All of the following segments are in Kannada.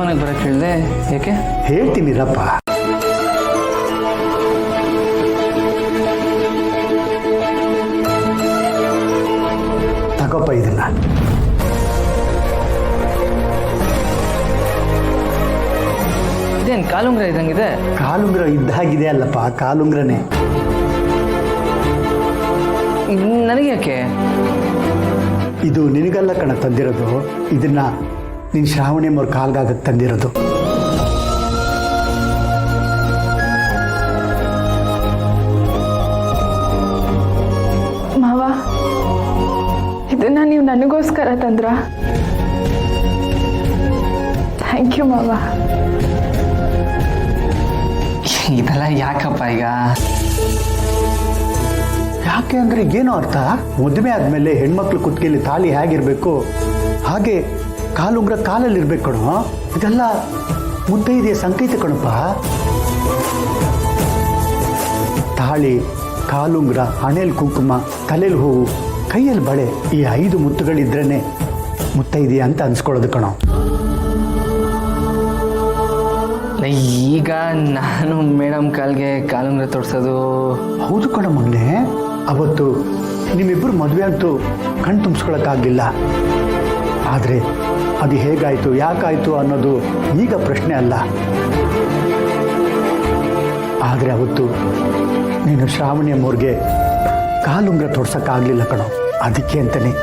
ಮನೆಗೆ ಬರಕ್ಕೆ ಹೇಳಿದೆ, ಯಾಕೆ? ಹೇಳ್ತೀನಿರಪ್ಪ. ತಗೋಪ್ಪ ಇದನ್ನ. ಇದೇನು ಕಾಲುಂಗ್ರ ಇದ್ದಂಗಿದೆ? ಕಾಲುಂಗ್ರ ಇದ್ದಾಗಿದೆ ಅಲ್ಲಪ್ಪ, ಕಾಲುಂಗ್ರನೇ. ನನಗೆ ಯಾಕೆ? ಇದು ನಿನಗಲ್ಲ ಕಣ ತಂದಿರೋದು, ಇದನ್ನ ನಿನ್ನ ಶ್ರಾವಣಿ ಅವ್ರ ಕಾಲ್ಗಾಗಕ್ಕೆ ತಂದಿರೋದು. ಮಾವ, ಇದನ್ನ ನೀವು ನನಗೋಸ್ಕರ ತಂದ್ರ? ಥ್ಯಾಂಕ್ ಯು ಮಾವ. ಇದೆಲ್ಲ ಯಾಕಪ್ಪ ಈಗ? ಯಾಕೆ ಅಂದ್ರೆ ಏನೋ ಅರ್ಥ. ಮದುವೆ ಆದ್ಮೇಲೆ ಹೆಣ್ಮಕ್ಳು ಕುತ್ತಿಗೆಯಲ್ಲಿ ತಾಳಿ ಹೇಗಿರ್ಬೇಕು ಹಾಗೆ ಕಾಲುಂಗ್ರ ಕಾಲಲ್ಲಿ ಇರ್ಬೇಕು ಕಣೋ. ಇದೆಲ್ಲ ಮುತ್ತೈದೆಯ ಸಂಕೇತ ಕಣಪ್ಪ. ತಾಳಿ, ಕಾಲುಂಗ್ರ, ಹಣೆಯಲ್ಲಿ ಕುಂಕುಮ, ತಲೆಯಲ್ಲಿ ಹೂವು, ಕೈಯಲ್ಲಿ ಬಳೆ, ಈ 5 ಮುತ್ತುಗಳಿದ್ರೇನೆ ಮುತ್ತೈದೆಯ ಅಂತ ಅನ್ಸ್ಕೊಳ್ಳೋದು ಕಣೋ. ಈಗ ನಾನು ಮೇಡಮ್ ಕಾಲ್ಗೆ ಕಾಲುಂಗ್ರ ತೊಡ್ಸೋದು? ಹೌದು ಕಣ ಮಗನೆ. ಅವತ್ತು ನಿಮ್ಮಿಬ್ಬರು ಮದುವೆ ಅಂತೂ ಕಣ್ ತುಂಬಿಸ್ಕೊಳಕ್ಕಾಗಲಿಲ್ಲ. ಆದರೆ ಅದು ಹೇಗಾಯಿತು, ಯಾಕಾಯಿತು ಅನ್ನೋದು ಈಗ ಪ್ರಶ್ನೆ ಅಲ್ಲ. ಆದರೆ ಅವತ್ತು ನೀನು ಶ್ರಾವಣಿ ಅಮ್ಮವ್ರಿಗೆ ಕಾಲುಂಗ್ರ ತೊಡ್ಸೋಕ್ಕಾಗಲಿಲ್ಲ ಕಣೋ. ಅದಕ್ಕೆ ಅಂತಲೇ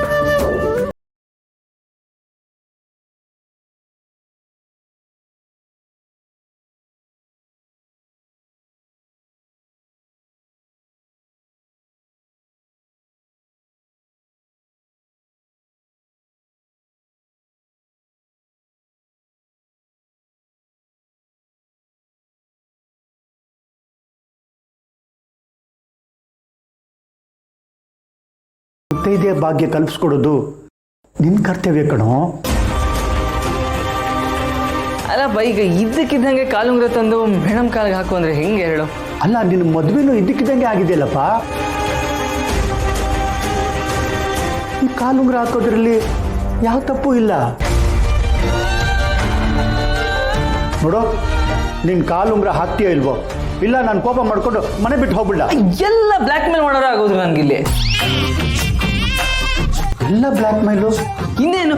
ಮುತ್ತೈದೆಯ ಭಾಗ್ಯ ಕಲ್ಪಿಸ್ಕೊಡೋದು ನಿನ್ನ ಕರ್ತವ್ಯ ಕಣೋ. ಅಲ್ಲಪ್ಪ, ಈಗ ಇದ್ದಕ್ಕಿದ್ದಂಗೆ ಕಾಲುಂಗ್ರ ತಂದು ಮೇಡಮ್ ಕಾಲ್ಗೆ ಹಾಕು ಅಂದ್ರೆ ಹೆಂಗೆ ಹೇಳು? ಅಲ್ಲ, ನಿನ್ನ ಮದುವೆನೂ ಇದ್ದಕ್ಕಿದ್ದಂಗೆ ಆಗಿದೆಯಲ್ಲಪ್ಪ. ಈ ಕಾಲುಂಗ್ರ ಹಾಕೋದ್ರಲ್ಲಿ ಯಾವ ತಪ್ಪು ಇಲ್ಲ ನೋಡೋ. ನಿನ್ನ ಕಾಲುಂಗ್ರ ಹಾಕ್ತೀಯೋ ಇಲ್ವೋ? ಇಲ್ಲ ನಾನು ಕೋಪ ಮಾಡ್ಕೊಂಡು ಮನೆ ಬಿಟ್ಟು ಹೋಗ್ಬಿಡ. ಎಲ್ಲ ಬ್ಲ್ಯಾಕ್ ಮೇಲ್ ಮಾಡೋರು ಆಗೋದು ನನಗಿಲ್ಲಿ. ಎಲ್ಲ ಬ್ಲ್ಯಾಕ್ ಮೇಲು ಇನ್ನೇನು?